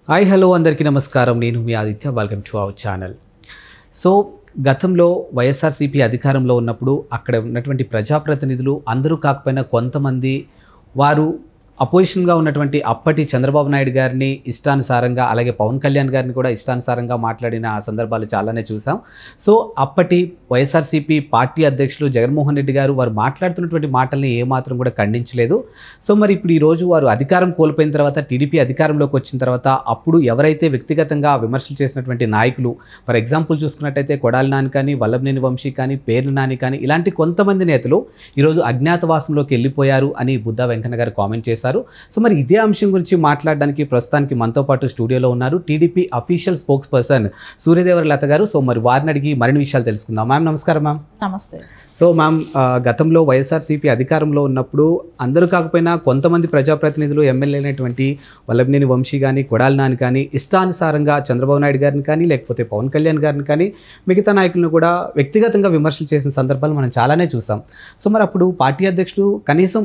Hi hello అందరికీ నమస్కారం. నేను మీ Aditya. Welcome to our channel. So గతంలో వైఎస్ఆర్సీపీ అధికారంలో ఉన్నప్పుడు అక్కడ ఉన్నటువంటి ప్రజాప్రతినిధులు అందరూ కాకపోయినా కొంతమంది వారు అపోజిషన్గా ఉన్నటువంటి అప్పటి చంద్రబాబు నాయుడు గారిని ఇష్టానుసారంగా, అలాగే పవన్ కళ్యాణ్ గారిని కూడా ఇష్టానుసారంగా మాట్లాడిన ఆ సందర్భాలు చాలానే చూసాం. సో అప్పటి వైఎస్ఆర్సీపీ పార్టీ అధ్యక్షులు జగన్మోహన్ రెడ్డి గారు వారు మాట్లాడుతున్నటువంటి మాటల్ని ఏమాత్రం కూడా ఖండించలేదు. సో మరి ఇప్పుడు ఈరోజు వారు అధికారం కోల్పోయిన తర్వాత, టీడీపీ అధికారంలోకి వచ్చిన తర్వాత అప్పుడు ఎవరైతే వ్యక్తిగతంగా విమర్శలు చేసినటువంటి నాయకులు, ఫర్ ఎగ్జాంపుల్ చూసుకున్నట్టయితే కొడాలి నాని కానీ, వల్లభనేని వంశీ కానీ, పేర్ని నాని కానీ, ఇలాంటి కొంతమంది నేతలు ఈరోజు అజ్ఞాతవాసంలోకి వెళ్ళిపోయారు అని బుద్ధా వెంకన్న గారు కామెంట్ చేశారు. సో మరి ఇదే అంశం గురించి మాట్లాడడానికి ప్రస్తుతానికి మనతో పాటు స్టూడియోలో ఉన్నారు TDP official spokesperson Suryadevara Latha garu. So మరి వారిని అడిగి మరిన్ని విషయాలు తెలుసుకుందాం. మ్యామ్ నమస్కారం. మ్యామ్ నమస్తే. సో మ్యామ్, గతంలో వైఎస్ఆర్సీపీ అధికారంలో ఉన్నప్పుడు అందరూ కాకపోయినా కొంతమంది ప్రజాప్రతినిధులు, ఎమ్మెల్యే అయినటువంటి వల్లభనేని వంశీ కానీ, కొడాలి నాని కానీ ఇష్టానుసారంగా చంద్రబాబు నాయుడు గారిని కానీ, లేకపోతే పవన్ కళ్యాణ్ గారిని కానీ, మిగతా నాయకులను కూడా వ్యక్తిగతంగా విమర్శలు చేసిన సందర్భాలు మనం చాలానే చూసాం. సో మరి అప్పుడు పార్టీ అధ్యక్షుడు కనీసం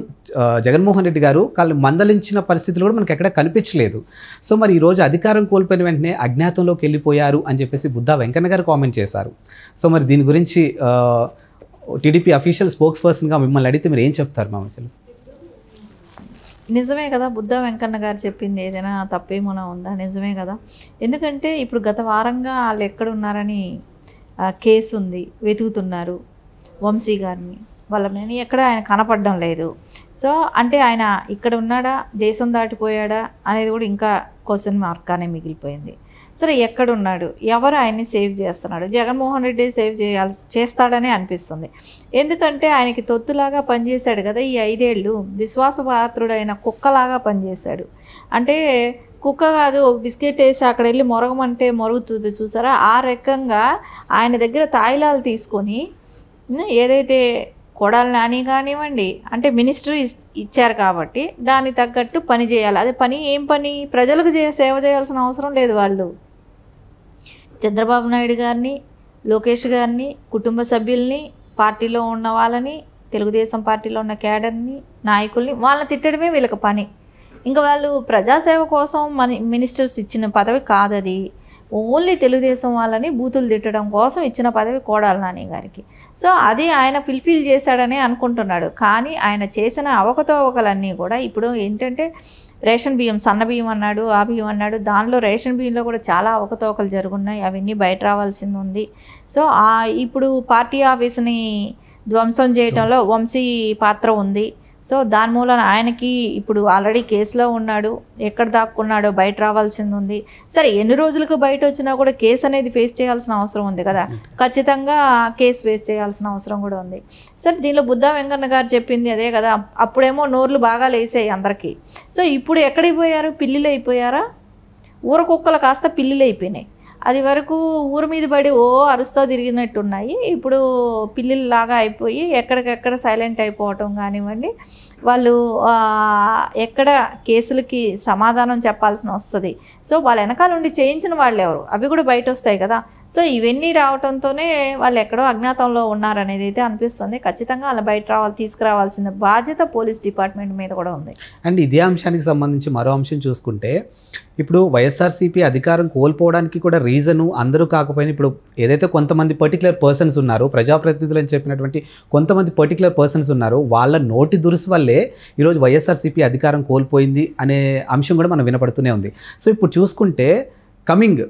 జగన్మోహన్ రెడ్డి గారు మందలించిన పరిస్థితులు కూడా మనకి ఎక్కడ కనిపించలేదు. సో మరి ఈరోజు అధికారం కోల్పోయిన వెంటనే అజ్ఞాతంలోకి వెళ్ళిపోయారు అని చెప్పేసి బుద్ధా వెంకన్న గారు కామెంట్ చేశారు. సో మరి దీని గురించి టీడీపీ అఫీషియల్ స్పోక్స్ పర్సన్గా మిమ్మల్ని అడిగితే మీరు ఏం చెప్తారు మ్యామ్? అసలు నిజమే కదా, బుద్ధా వెంకన్న గారు చెప్పింది ఏదైనా తప్పేమోనా ఉందా? నిజమే కదా. ఎందుకంటే ఇప్పుడు గత వారంగా వాళ్ళు ఎక్కడున్నారని కేసు ఉంది, వెతుకుతున్నారు వంశీ గారిని. వల్లభనేని ఎక్కడ ఆయన కనపడడం లేదు. సో అంటే ఆయన ఇక్కడ ఉన్నాడా, దేశం దాటిపోయాడా అనేది కూడా ఇంకా క్వశ్చన్ మార్క్గానే మిగిలిపోయింది. సరే, ఎక్కడున్నాడు, ఎవరు ఆయన్ని సేవ్ చేస్తున్నాడు? జగన్మోహన్ రెడ్డి సేవ్ చేస్తాడనే అనిపిస్తుంది. ఎందుకంటే ఆయనకి తొత్తులాగా పనిచేశాడు కదా ఈ 5 ఏళ్ళు. విశ్వాసపాత్రుడైన కుక్కలాగా పనిచేశాడు. అంటే కుక్క కాదు, బిస్కెట్ వేసి అక్కడ వెళ్ళి మొరగమంటే మొరుగుతుంది చూసారా, ఆ రకంగా ఆయన దగ్గర తాయిలాలు తీసుకొని ఏదైతే కొడాలి నాని కానివ్వండి, అంటే మినిస్టర్ ఇచ్చారు కాబట్టి దానికి తగ్గట్టు పని చేయాలి. అదే పని ఏం పని? ప్రజలకు సేవ చేయాల్సిన అవసరం లేదు. వాళ్ళు చంద్రబాబు నాయుడు గారిని, లోకేష్ గారిని, కుటుంబ సభ్యుల్ని, పార్టీలో ఉన్న వాళ్ళని, తెలుగుదేశం పార్టీలో ఉన్న క్యాడర్ని, నాయకుల్ని వాళ్ళని తిట్టడమే వీళ్ళకి పని. ఇంకా వాళ్ళు ప్రజాసేవ కోసం మినిస్టర్స్ ఇచ్చిన పదవి కాదది. ఓన్లీ తెలుగుదేశం వాళ్ళని బూతులు తిట్టడం కోసం ఇచ్చిన పదవి కొడాలి నాని గారికి. సో అది ఆయన ఫుల్ఫిల్ చేశాడని అనుకుంటున్నాడు. కానీ ఆయన చేసిన అవకతవకలన్నీ కూడా ఇప్పుడు ఏంటంటే, రేషన్ బియ్యం, సన్న బియ్యం అన్నాడు, ఆ బియ్యం అన్నాడు. దానిలో రేషన్ బియ్యంలో కూడా చాలా అవకతవకలు జరుగున్నాయి. అవన్నీ బయట రావాల్సింది ఉంది. సో ఇప్పుడు పార్టీ ఆఫీస్ని ధ్వంసం చేయడంలో వంశీ పాత్ర ఉంది. సో దాని మూలన ఆయనకి ఇప్పుడు ఆల్రెడీ కేసులో ఉన్నాడు. ఎక్కడ దాక్కున్నాడో బయట రావాల్సింది ఉంది. సరే, ఎన్ని రోజులకు బయట వచ్చినా కూడా కేసు అనేది ఫేస్ చేయాల్సిన అవసరం ఉంది కదా. ఖచ్చితంగా కేసు ఫేస్ చేయాల్సిన అవసరం కూడా ఉంది. సరే, దీనిలో బుద్ధా వెంకన్న గారు చెప్పింది అదే కదా. అప్పుడేమో నోర్లు బాగా లేసాయి అందరికీ. సో ఇప్పుడు ఎక్కడికి పోయారు? పిల్లిలు అయిపోయారా? ఊర కుక్కలు కాస్త పిల్లిలు అయిపోయినాయి. అది వరకు ఊరి మీద పడి అరుస్తూ తిరిగినట్టున్నాయి. ఇప్పుడు పిల్లిలాగా అయిపోయి ఎక్కడికెక్కడ సైలెంట్ అయిపోవటం కానివ్వండి. వాళ్ళు ఎక్కడ కేసులకి సమాధానం చెప్పాల్సిన వస్తుంది. సో వాళ్ళ వెనకాల ఉండి చేయించిన వాళ్ళు ఎవరు, అవి కూడా బయట వస్తాయి కదా. సో ఇవన్నీ రావడంతోనే వాళ్ళు ఎక్కడో అజ్ఞాతంలో ఉన్నారనేది అయితే అనిపిస్తుంది. ఖచ్చితంగా వాళ్ళ బయట తీసుకురావాల్సిన బాధ్యత పోలీస్ డిపార్ట్మెంట్ మీద కూడా ఉంది. అండ్ ఇదే అంశానికి సంబంధించి మరో అంశం చూసుకుంటే, ఇప్పుడు వైఎస్ఆర్సీపీ అధికారం కోల్పోవడానికి కూడా రీజను అందరూ కాకపోయినా ఇప్పుడు ఏదైతే కొంతమంది పర్టికులర్ పర్సన్స్ ఉన్నారో, ప్రజాప్రతినిధులు అని చెప్పినటువంటి కొంతమంది పర్టికులర్ పర్సన్స్ ఉన్నారో, వాళ్ళ నోటి దురుసు వల్లే ఈరోజు వైఎస్ఆర్సీపీ అధికారం కోల్పోయింది అనే అంశం కూడా మనం వినపడుతూనే ఉంది. సో ఇప్పుడు చూసుకుంటే కమింగ్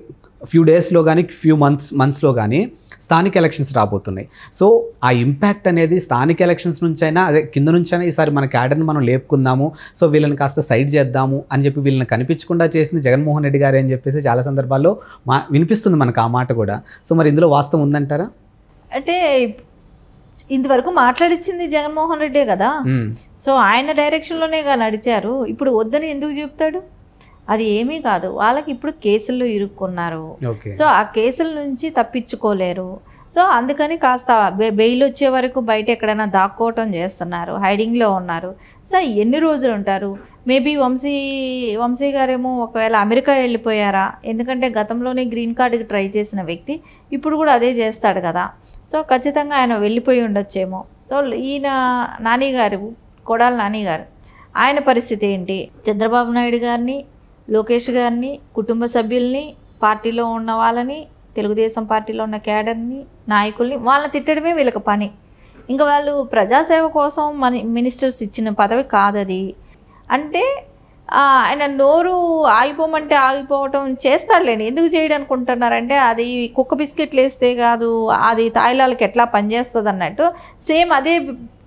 ఫ్యూ డేస్లో కానీ, ఫ్యూ మంత్స్లో కానీ స్థానిక ఎలక్షన్స్ రాబోతున్నాయి. సో ఆ ఇంపాక్ట్ అనేది స్థానిక ఎలక్షన్స్ నుంచైనా, అదే కింద నుంచైనా ఈసారి మన క్యాడర్ని మనం లేపుకుందాము, సో వీళ్ళని కాస్త సైడ్ చేద్దాము అని చెప్పి వీళ్ళని కనిపించకుండా చేసింది జగన్మోహన్ రెడ్డి గారు అని చెప్పేసి చాలా సందర్భాల్లో వినిపిస్తుంది మనకు ఆ మాట కూడా. సో మరి ఇందులో వాస్తవం ఉందంటారా? అంటే ఇంతవరకు మాట్లాడిచ్చింది జగన్మోహన్ రెడ్డే కదా. సో ఆయన డైరెక్షన్లోనే నడిచారు. ఇప్పుడు వద్దని ఎందుకు చెప్తాడు? అది ఏమీ కాదు. వాళ్ళకి ఇప్పుడు కేసుల్లో ఇరుక్కున్నారు. సో ఆ కేసుల నుంచి తప్పించుకోలేరు. సో అందుకని కాస్త బెయిల్ వచ్చే వరకు బయట ఎక్కడైనా దాక్కోవటం చేస్తున్నారు, హైడింగ్లో ఉన్నారు. సో ఎన్ని రోజులు ఉంటారు? మేబీ వంశీ గారేమో ఒకవేళ అమెరికా వెళ్ళిపోయారా? ఎందుకంటే గతంలోనే గ్రీన్ కార్డుకి ట్రై చేసిన వ్యక్తి ఇప్పుడు కూడా అదే చేస్తాడు కదా. సో ఖచ్చితంగా ఆయన వెళ్ళిపోయి ఉండొచ్చేమో. సో ఈయన నాని గారు, కొడాలి నాని గారు, ఆయన పరిస్థితి ఏంటి? చంద్రబాబు నాయుడు గారిని, లోకేష్ గారిని, కుటుంబ సభ్యుల్ని, పార్టీలో ఉన్న వాళ్ళని, తెలుగుదేశం పార్టీలో ఉన్న క్యాడర్ని, నాయకుల్ని వాళ్ళని తిట్టడమే వీళ్ళకి పని. ఇంకా వాళ్ళు ప్రజాసేవ కోసం మినిస్టర్స్ ఇచ్చిన పదవి కాదది. అంటే ఆయన నోరు ఆగిపోమంటే ఆగిపోవటం చేస్తాడులేండి. ఎందుకు చేయడం అనుకుంటున్నారంటే అది కుక్క బిస్కెట్లు వేస్తే కాదు, అది తాయిలాలకి ఎట్లా పనిచేస్తుంది అన్నట్టు సేమ్ అదే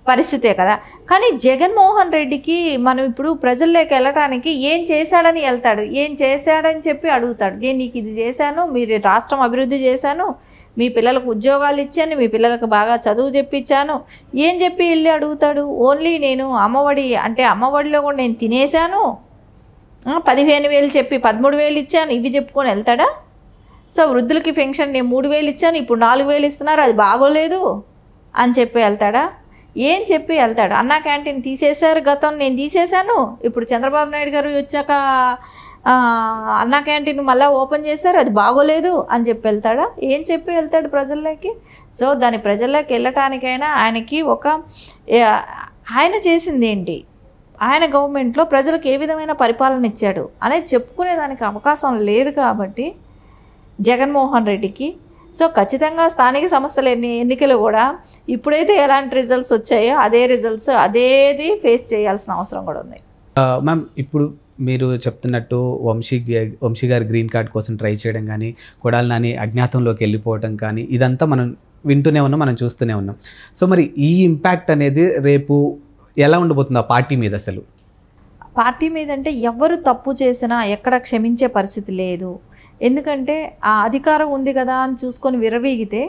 పరిస్థితే కదా. కానీ జగన్మోహన్ రెడ్డికి మనం ఇప్పుడు ప్రజల్లోకి వెళ్ళటానికి ఏం చేశాడని వెళ్తాడు, ఏం చేశాడని చెప్పి అడుగుతాడు. నేను నీకు ఇది చేశాను, మీరు రాష్ట్రం అభివృద్ధి చేశాను, మీ పిల్లలకు ఉద్యోగాలు ఇచ్చాను, మీ పిల్లలకు బాగా చదువు చెప్పించాను, ఏం చెప్పి వెళ్ళి అడుగుతాడు? ఓన్లీ నేను అమ్మఒడి అంటే అమ్మఒడిలో కూడా నేను తినేశాను, 15,000 చెప్పి 13,000 ఇచ్చాను, ఇవి చెప్పుకొని వెళ్తాడా? సో వృద్ధులకి పెన్షన్ నేను 3,000 ఇచ్చాను, ఇప్పుడు 4,000 ఇస్తున్నారు, అది బాగోలేదు అని చెప్పి వెళ్తాడా? ఏం చెప్పి వెళ్తాడు? అన్నా క్యాంటీన్ తీసేశారు, గతం నేను తీసేశాను, ఇప్పుడు చంద్రబాబు నాయుడు గారు వచ్చాక అన్నా క్యాంటీన్ మళ్ళీ ఓపెన్ చేశారు, అది బాగోలేదు అని చెప్పి వెళ్తాడా? ఏం చెప్పి వెళ్తాడు ప్రజల్లోకి? సో దాని ప్రజల్లోకి వెళ్ళటానికైనా ఆయనకి ఆయన చేసింది ఏంటి, ఆయన గవర్నమెంట్లో ప్రజలకు ఏ విధమైన పరిపాలన ఇచ్చాడు అనేది చెప్పుకునేదానికి అవకాశం లేదు కాబట్టి జగన్మోహన్ రెడ్డికి. సో ఖచ్చితంగా స్థానిక సంస్థల ఎన్నికలు కూడా ఇప్పుడైతే ఎలాంటి రిజల్ట్స్ వచ్చాయో అదే రిజల్ట్స్ అదేది ఫేస్ చేయాల్సిన అవసరం కూడా ఉంది. మ్యామ్, ఇప్పుడు మీరు చెప్తున్నట్టు వంశీ గారి గ్రీన్ కార్డ్ కోసం ట్రై చేయడం కానీ, కొడాలి నాని అజ్ఞాతంలోకి వెళ్ళిపోవడం కానీ, ఇదంతా మనం వింటూనే ఉన్నాం, మనం చూస్తూనే ఉన్నాం. సో మరి ఈ ఇంపాక్ట్ అనేది రేపు ఎలా ఉండబోతుంది ఆ పార్టీ మీద? అసలు పార్టీ మీద అంటే ఎవరు తప్పు చేసినా ఎక్కడ క్షమించే పరిస్థితి లేదు. ఎందుకంటే ఆ అధికారం ఉంది కదా అని చూసుకొని విరవీగితే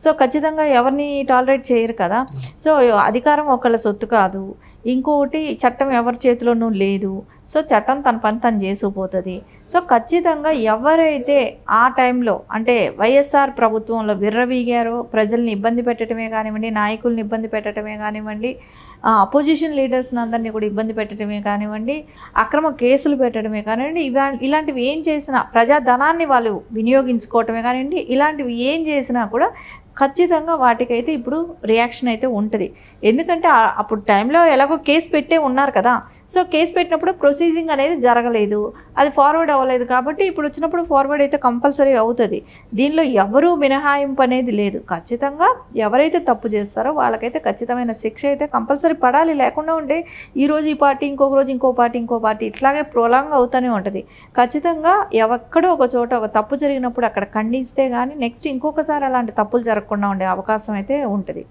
సో ఖచ్చితంగా ఎవరిని టాలరేట్ చేయరు కదా. సో అధికారం ఒకళ్ళ సొత్తు కాదు, ఇంకొకటి చట్టం ఎవరి చేతిలోనూ లేదు. సో చట్టం తన పని తను చేసుకుపోతుంది. సో ఖచ్చితంగా ఎవరైతే ఆ టైంలో అంటే వైఎస్ఆర్ ప్రభుత్వంలో విర్రవీగారో, ప్రజల్ని ఇబ్బంది పెట్టడమే కానివ్వండి, నాయకుల్ని ఇబ్బంది పెట్టడమే కానివ్వండి, అపోజిషన్ లీడర్స్ని అందరినీ కూడా ఇబ్బంది పెట్టడమే కానివ్వండి, అక్రమ కేసులు పెట్టడమే కానివ్వండి, ఇలాంటివి ఏం చేసినా, ప్రజాధనాన్ని వాళ్ళు వినియోగించుకోవటమే కానివ్వండి, ఇలాంటివి ఏం చేసినా కూడా ఖచ్చితంగా వాటికైతే ఇప్పుడు రియాక్షన్ అయితే ఉంటుంది. ఎందుకంటే అప్పుడు టైంలో ఎలాగో కేసు పెట్టే ఉన్నారు కదా. సో కేసు పెట్టినప్పుడు ప్రొసీజింగ్ అనేది జరగలేదు, అది ఫార్వర్డ్ అవ్వలేదు. కాబట్టి ఇప్పుడు వచ్చినప్పుడు ఫార్వర్డ్ అయితే కంపల్సరీ అవుతుంది. దీనిలో ఎవరూ మినహాయింపు అనేది లేదు. ఖచ్చితంగా ఎవరైతే తప్పు చేస్తారో వాళ్ళకైతే ఖచ్చితమైన శిక్ష అయితే కంపల్సరీ పడాలి. లేకుండా ఉంటే ఈరోజు ఈ పార్టీ, ఇంకొక రోజు ఇంకో పార్టీ ఇట్లాగే ప్రొలాంగ్ అవుతూనే ఉంటుంది. ఖచ్చితంగా ఎక్కడో ఒక చోట ఒక తప్పు జరిగినప్పుడు అక్కడ ఖండిస్తే కానీ నెక్స్ట్ ఇంకొకసారి అలాంటి తప్పులు జరగకుండా ఉండే అవకాశం అయితే ఉంటుంది.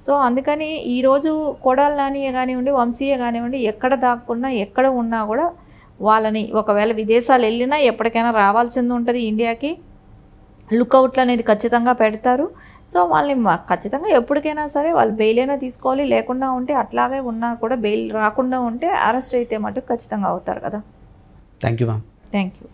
సో అందుకని ఈరోజు కొడాలి నానియే కానివ్వండి, వంశీయే కానివ్వండి, ఎక్కడ దాక్కున్నా ఎక్కడ ఉన్నా కూడా వాళ్ళని ఒకవేళ విదేశాలు వెళ్ళినా ఎప్పటికైనా రావాల్సింది ఉంటుంది. ఇండియాకి లుక్అవుట్లు అనేది ఖచ్చితంగా పెడతారు. సో వాళ్ళని ఖచ్చితంగా ఎప్పటికైనా సరే వాళ్ళు బెయిల్ అయినా తీసుకోవాలి. లేకుండా ఉంటే అట్లాగే ఉన్నా కూడా బెయిల్ రాకుండా ఉంటే అరెస్ట్ అయితే మటుకు ఖచ్చితంగా అవుతారు కదా. Thank you ma'am. Thank you.